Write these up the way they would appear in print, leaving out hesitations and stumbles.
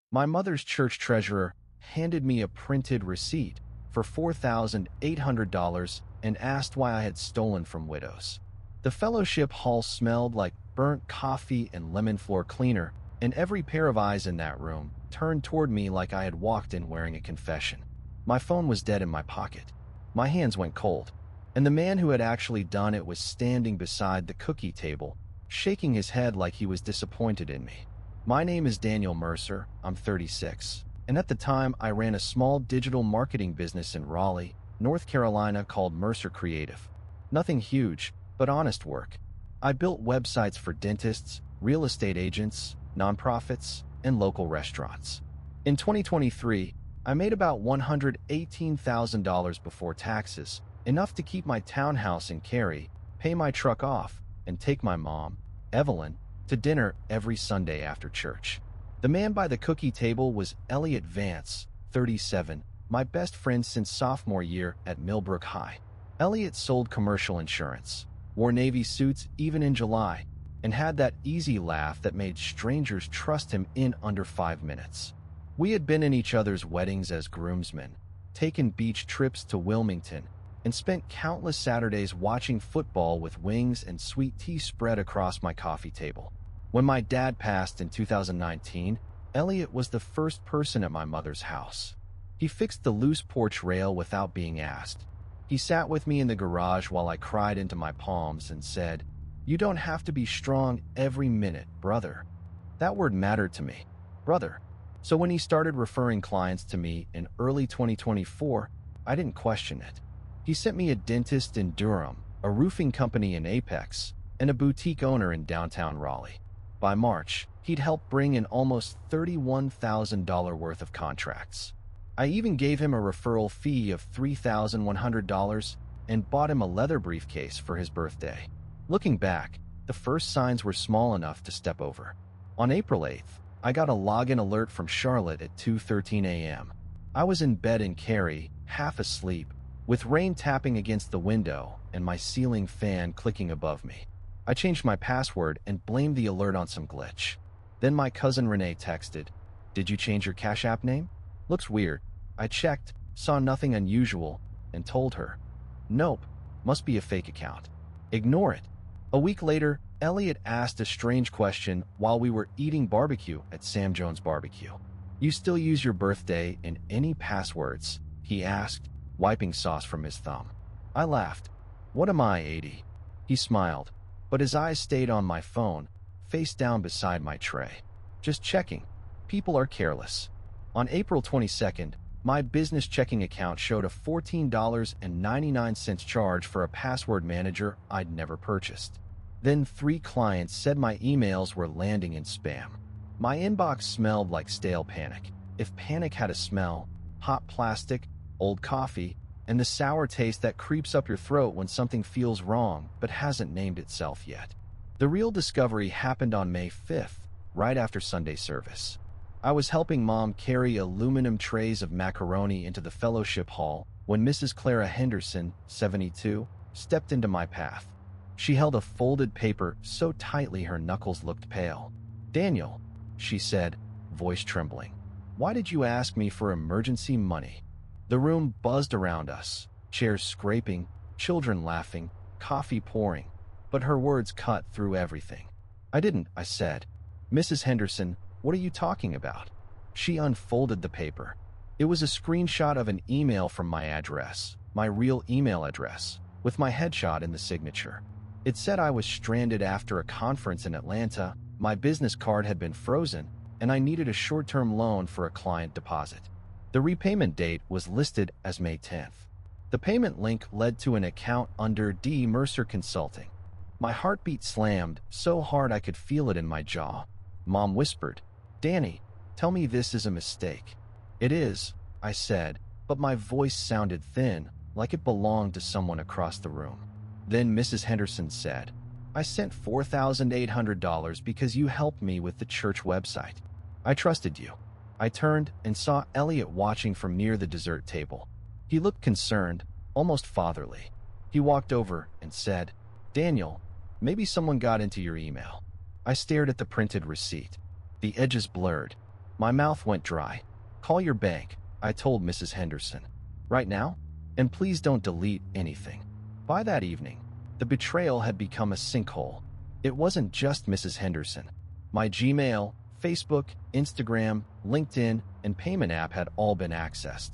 My mother's church treasurer handed me a printed receipt for $4,800 and asked why I had stolen from widows. The fellowship hall smelled like burnt coffee and lemon floor cleaner, and every pair of eyes in that room turned toward me like I had walked in wearing a confession. My phone was dead in my pocket. My hands went cold, and the man who had actually done it was standing beside the cookie table, shaking his head like he was disappointed in me. My name is Daniel Mercer. I'm 36, and at the time I ran a small digital marketing business in Raleigh, North Carolina called Mercer Creative. Nothing huge, but honest work. I built websites for dentists, real estate agents, nonprofits, and local restaurants. In 2023, I made about $118,000 before taxes, enough to keep my townhouse in Cary, pay my truck off, and take my mom, Evelyn, to dinner every Sunday after church. The man by the cookie table was Elliot Vance, 37, my best friend since sophomore year at Millbrook High. Elliot sold commercial insurance, wore Navy suits even in July, and had that easy laugh that made strangers trust him in under 5 minutes. We had been in each other's weddings as groomsmen, taken beach trips to Wilmington, and spent countless Saturdays watching football with wings and sweet tea spread across my coffee table. When my dad passed in 2019, Elliot was the first person at my mother's house. He fixed the loose porch rail without being asked. He sat with me in the garage while I cried into my palms and said, "You don't have to be strong every minute, brother." That word mattered to me, brother. So when he started referring clients to me in early 2024, I didn't question it. He sent me a dentist in Durham, a roofing company in Apex, and a boutique owner in downtown Raleigh. By March, he'd helped bring in almost $31,000 worth of contracts. I even gave him a referral fee of $3,100 and bought him a leather briefcase for his birthday. Looking back, the first signs were small enough to step over. On April 8th, I got a login alert from Charlotte at 2:13 a.m. I was in bed in Cary, half asleep, with rain tapping against the window and my ceiling fan clicking above me. I changed my password and blamed the alert on some glitch. Then my cousin Renee texted, "Did you change your Cash App name? Looks weird." I checked, saw nothing unusual, and told her, "Nope, must be a fake account. Ignore it." A week later, Elliot asked a strange question while we were eating barbecue at Sam Jones Barbecue. "You still use your birthday and any passwords?" he asked, wiping sauce from his thumb. I laughed. "What am I, 80? He smiled, but his eyes stayed on my phone, face down beside my tray. "Just checking. People are careless." On April 22nd, my business checking account showed a $14.99 charge for a password manager I'd never purchased. Then 3 clients said my emails were landing in spam. My inbox smelled like stale panic. If panic had a smell, hot plastic, old coffee, and the sour taste that creeps up your throat when something feels wrong but hasn't named itself yet. The real discovery happened on May 5th, right after Sunday service. I was helping Mom carry aluminum trays of macaroni into the fellowship hall when Mrs. Clara Henderson, 72, stepped into my path. She held a folded paper so tightly her knuckles looked pale. "Daniel," she said, voice trembling, "why did you ask me for emergency money?" The room buzzed around us, chairs scraping, children laughing, coffee pouring, but her words cut through everything. "I didn't," I said. "Mrs. Henderson, what are you talking about?" She unfolded the paper. It was a screenshot of an email from my address, my real email address, with my headshot in the signature. It said I was stranded after a conference in Atlanta, my business card had been frozen, and I needed a short-term loan for a client deposit. The repayment date was listed as May 10th. The payment link led to an account under D. Mercer Consulting. My heartbeat slammed so hard I could feel it in my jaw. Mom whispered, "Danny, tell me this is a mistake." "It is," I said, but my voice sounded thin, like it belonged to someone across the room. Then Mrs. Henderson said, "I sent $4,800 because you helped me with the church website. I trusted you." I turned and saw Elliot watching from near the dessert table. He looked concerned, almost fatherly. He walked over and said, "Daniel, maybe someone got into your email." I stared at the printed receipt. The edges blurred. My mouth went dry. "Call your bank," I told Mrs. Henderson. "Right now? And please don't delete anything." By that evening, the betrayal had become a sinkhole. It wasn't just Mrs. Henderson. My Gmail, Facebook, Instagram, LinkedIn, and payment app had all been accessed.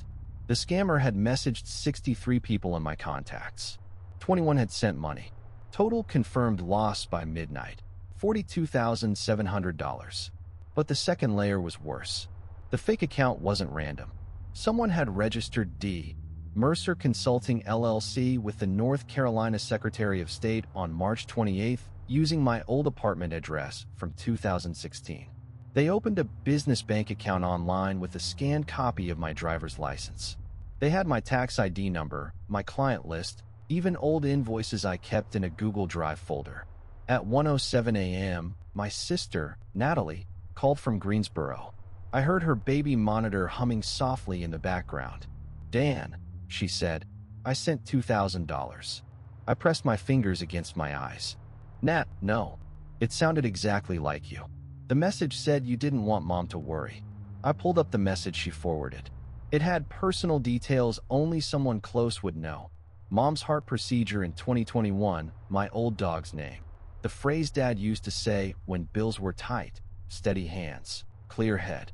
The scammer had messaged 63 people in my contacts. 21 had sent money. Total confirmed loss by midnight, $42,700. But the second layer was worse. The fake account wasn't random. Someone had registered D. Mercer Consulting LLC with the North Carolina Secretary of State on March 28th using my old apartment address from 2016. They opened a business bank account online with a scanned copy of my driver's license. They had my tax ID number, my client list, even old invoices I kept in a Google Drive folder. At 1:07 a.m., my sister, Natalie, called from Greensboro. I heard her baby monitor humming softly in the background. "Dan," she said, "I sent $2,000. I pressed my fingers against my eyes. "Nat, no. It sounded exactly like you. The message said you didn't want Mom to worry." I pulled up the message she forwarded. It had personal details only someone close would know. Mom's heart procedure in 2021, my old dog's name. The phrase Dad used to say when bills were tight: "Steady hands, clear head."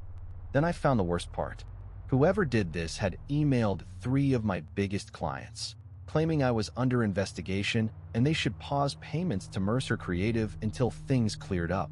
Then I found the worst part. Whoever did this had emailed 3 of my biggest clients, claiming I was under investigation and they should pause payments to Mercer Creative until things cleared up.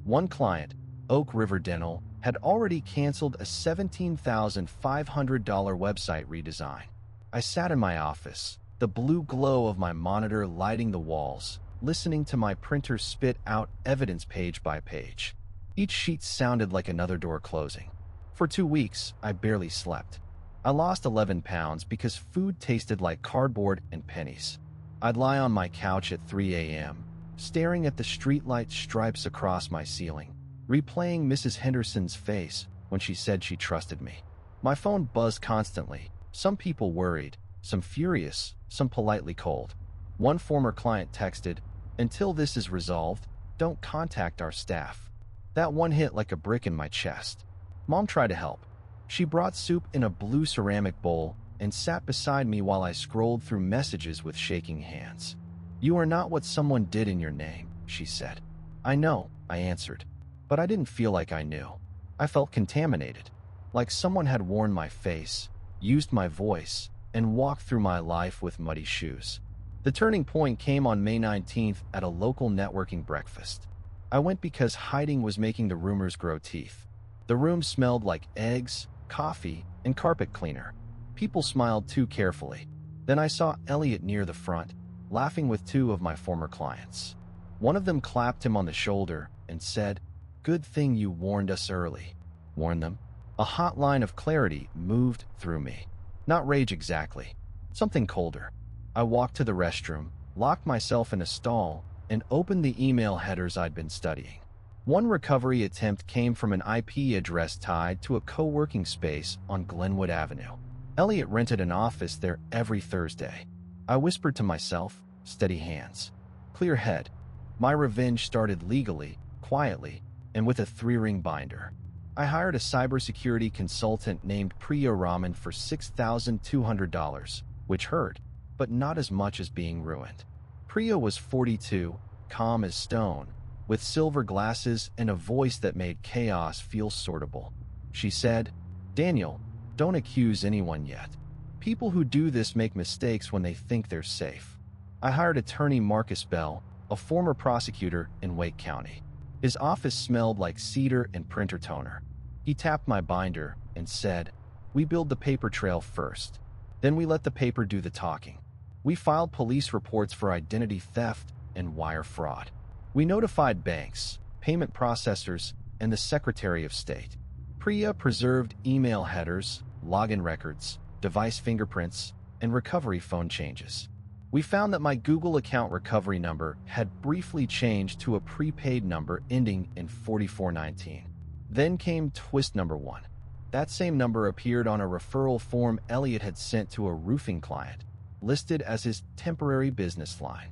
One client, Oak River Dental, had already canceled a $17,500 website redesign. I sat in my office, the blue glow of my monitor lighting the walls, listening to my printer spit out evidence page by page. Each sheet sounded like another door closing. For 2 weeks, I barely slept. I lost 11 pounds because food tasted like cardboard and pennies. I'd lie on my couch at 3 a.m., staring at the streetlight stripes across my ceiling, replaying Mrs. Henderson's face when she said she trusted me. My phone buzzed constantly, some people worried, some furious, some politely cold. One former client texted, "Until this is resolved, don't contact our staff." That one hit like a brick in my chest. Mom tried to help. She brought soup in a blue ceramic bowl and sat beside me while I scrolled through messages with shaking hands. "You are not what someone did in your name," she said. "I know," I answered, but I didn't feel like I knew. I felt contaminated, like someone had worn my face, used my voice, and walked through my life with muddy shoes. The turning point came on May 19th at a local networking breakfast. I went because hiding was making the rumors grow teeth. The room smelled like eggs, coffee, and carpet cleaner. People smiled too carefully. Then I saw Elliot near the front, laughing with 2 of my former clients. One of them clapped him on the shoulder and said, "Good thing you warned us early." Warn them? A hot line of clarity moved through me. Not rage exactly. Something colder. I walked to the restroom, locked myself in a stall, and opened the email headers I'd been studying. One recovery attempt came from an IP address tied to a co-working space on Glenwood Avenue. Elliot rented an office there every Thursday. I whispered to myself, "Steady hands, clear head." My revenge started legally, quietly, and with a 3-ring binder. I hired a cybersecurity consultant named Priya Raman for $6,200, which hurt, but not as much as being ruined. Priya was 42, calm as stone, with silver glasses and a voice that made chaos feel sortable. She said, "Daniel, don't accuse anyone yet. People who do this make mistakes when they think they're safe." I hired attorney Marcus Bell, a former prosecutor in Wake County. His office smelled like cedar and printer toner. He tapped my binder and said, "We build the paper trail first. Then we let the paper do the talking. We filed police reports for identity theft and wire fraud. We notified banks, payment processors, and the Secretary of State." Priya preserved email headers, login records, device fingerprints, and recovery phone changes. We found that my Google account recovery number had briefly changed to a prepaid number ending in 4419. Then came twist number 1. That same number appeared on a referral form Elliot had sent to a roofing client, listed as his temporary business line.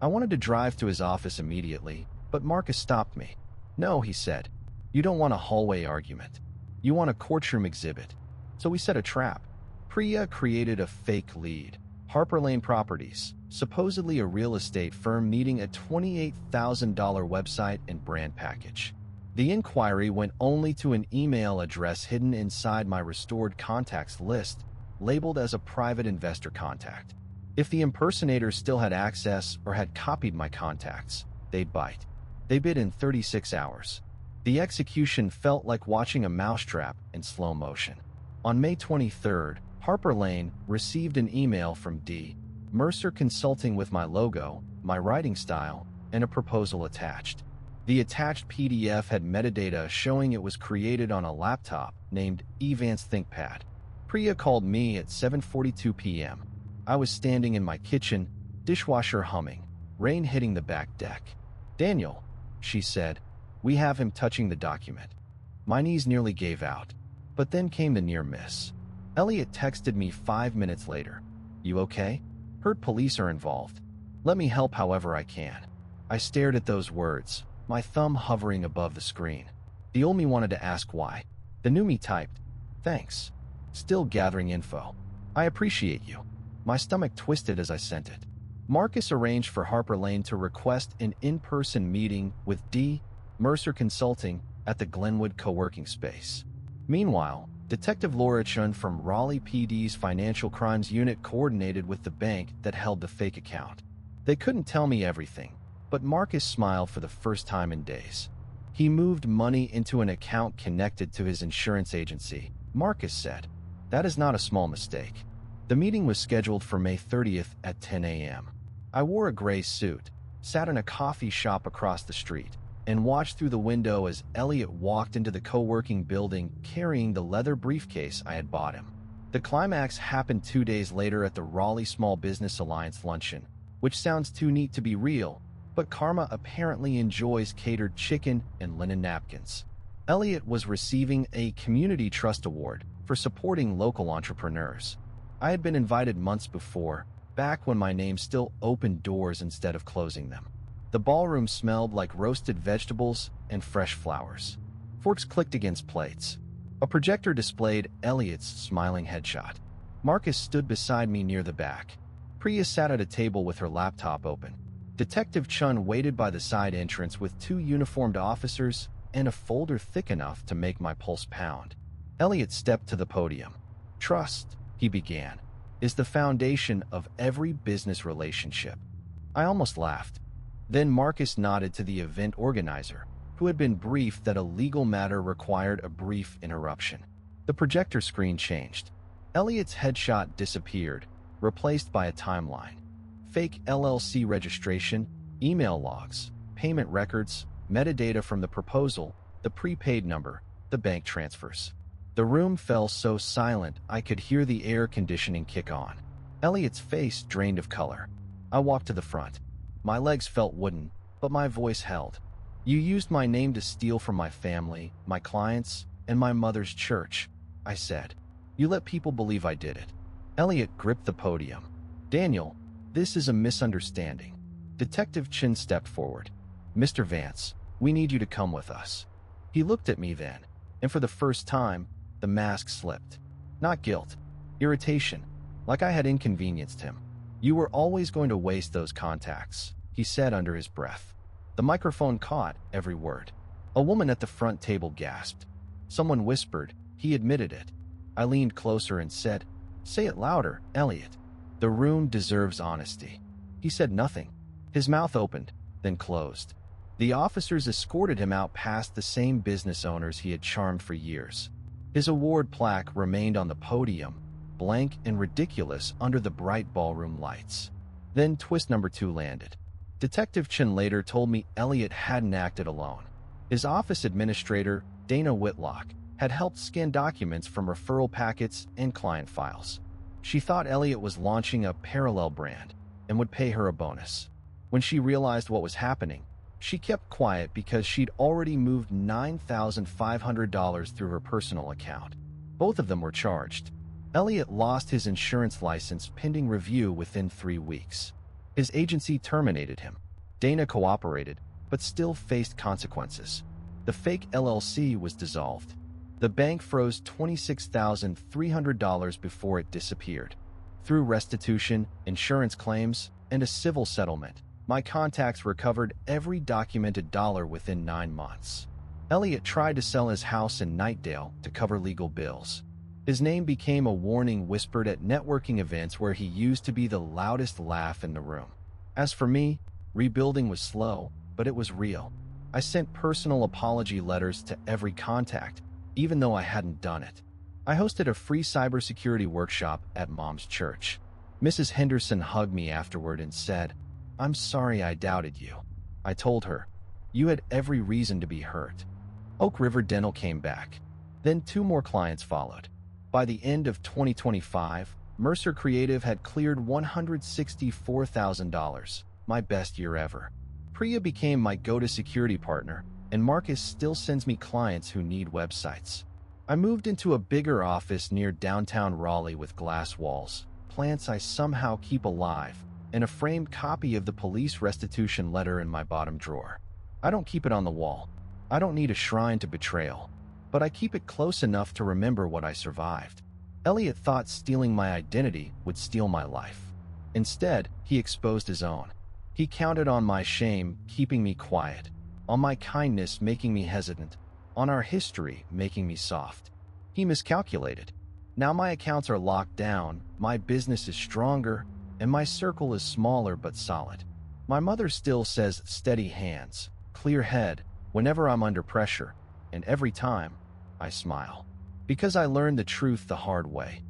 I wanted to drive to his office immediately, but Marcus stopped me. "No," he said. "You don't want a hallway argument. You want a courtroom exhibit. So we set a trap. Priya created a fake lead. Harper Lane Properties, supposedly a real estate firm needing a $28,000 website and brand package. The inquiry went only to an email address hidden inside my restored contacts list, labeled as a private investor contact. If the impersonators still had access or had copied my contacts, they'd bite. They bid in 36 hours. The execution felt like watching a mousetrap in slow motion. On May 23rd, Harper Lane received an email from D. Mercer Consulting with my logo, my writing style, and a proposal attached. The attached PDF had metadata showing it was created on a laptop named Evance ThinkPad. Priya called me at 7:42 p.m. I was standing in my kitchen, dishwasher humming, rain hitting the back deck. "Daniel," she said, "we have him touching the document." My knees nearly gave out, but then came the near miss. Elliot texted me 5 minutes later. "You okay? Heard police are involved. Let me help however I can." I stared at those words, my thumb hovering above the screen. The old me wanted to ask why. The new me typed, "Thanks. Still gathering info. I appreciate you." My stomach twisted as I sent it. Marcus arranged for Harper Lane to request an in-person meeting with D. Mercer Consulting at the Glenwood co-working space. Meanwhile, Detective Laura Chun from Raleigh PD's Financial Crimes Unit coordinated with the bank that held the fake account. They couldn't tell me everything, but Marcus smiled for the first time in days. He moved money into an account connected to his insurance agency, Marcus said. That is not a small mistake. The meeting was scheduled for May 30th at 10 a.m. I wore a gray suit, sat in a coffee shop across the street, and watched through the window as Elliot walked into the co-working building carrying the leather briefcase I had bought him. The climax happened 2 days later at the Raleigh Small Business Alliance luncheon, which sounds too neat to be real, but Karma apparently enjoys catered chicken and linen napkins. Elliot was receiving a Community Trust Award for supporting local entrepreneurs. I had been invited months before, back when my name still opened doors instead of closing them. The ballroom smelled like roasted vegetables and fresh flowers. Forks clicked against plates. A projector displayed Elliot's smiling headshot. Marcus stood beside me near the back. Priya sat at a table with her laptop open. Detective Chun waited by the side entrance with 2 uniformed officers and a folder thick enough to make my pulse pound. Elliot stepped to the podium. "Trust," he began, "is the foundation of every business relationship." I almost laughed. Then Marcus nodded to the event organizer, who had been briefed that a legal matter required a brief interruption. The projector screen changed. Elliot's headshot disappeared, replaced by a timeline. Fake LLC registration, email logs, payment records, metadata from the proposal, the prepaid number, the bank transfers. The room fell so silent I could hear the air conditioning kick on. Elliot's face drained of color. I walked to the front. My legs felt wooden, but my voice held. "You used my name to steal from my family, my clients, and my mother's church," I said. "You let people believe I did it." Elliot gripped the podium. "Daniel, this is a misunderstanding." Detective Chin stepped forward. "Mr. Vance, we need you to come with us." He looked at me then, and for the first time, the mask slipped. Not guilt, irritation, like I had inconvenienced him. "You were always going to waste those contacts," he said under his breath. The microphone caught every word. A woman at the front table gasped. Someone whispered, "He admitted it." I leaned closer and said, "Say it louder, Elliot. The room deserves honesty." He said nothing. His mouth opened, then closed. The officers escorted him out past the same business owners he had charmed for years. His award plaque remained on the podium, blank and ridiculous under the bright ballroom lights. Then twist number 2 landed. Detective Chin later told me Elliot hadn't acted alone. His office administrator, Dana Whitlock, had helped scan documents from referral packets and client files. She thought Elliot was launching a parallel brand and would pay her a bonus. When she realized what was happening, she kept quiet because she'd already moved $9,500 through her personal account. Both of them were charged. Elliot lost his insurance license pending review within 3 weeks. His agency terminated him. Dana cooperated, but still faced consequences. The fake LLC was dissolved. The bank froze $26,300 before it disappeared. Through restitution, insurance claims, and a civil settlement, my contacts recovered every documented dollar within 9 months. Elliot tried to sell his house in Nightdale to cover legal bills. His name became a warning whispered at networking events where he used to be the loudest laugh in the room. As for me, rebuilding was slow, but it was real. I sent personal apology letters to every contact, even though I hadn't done it. I hosted a free cybersecurity workshop at Mom's church. Mrs. Henderson hugged me afterward and said, "I'm sorry I doubted you." I told her, "You had every reason to be hurt." Oak River Dental came back. Then 2 more clients followed. By the end of 2025, Mercer Creative had cleared $164,000, my best year ever. Priya became my go-to security partner, and Marcus still sends me clients who need websites. I moved into a bigger office near downtown Raleigh with glass walls, plants I somehow keep alive, and a framed copy of the police restitution letter in my bottom drawer. I don't keep it on the wall. I don't need a shrine to betrayal, but I keep it close enough to remember what I survived. Elliot thought stealing my identity would steal my life. Instead, he exposed his own. He counted on my shame keeping me quiet, on my kindness making me hesitant, on our history making me soft. He miscalculated. Now my accounts are locked down, my business is stronger, and my circle is smaller but solid. My mother still says steady hands, clear head, whenever I'm under pressure, and every time, I smile. Because I learned the truth the hard way.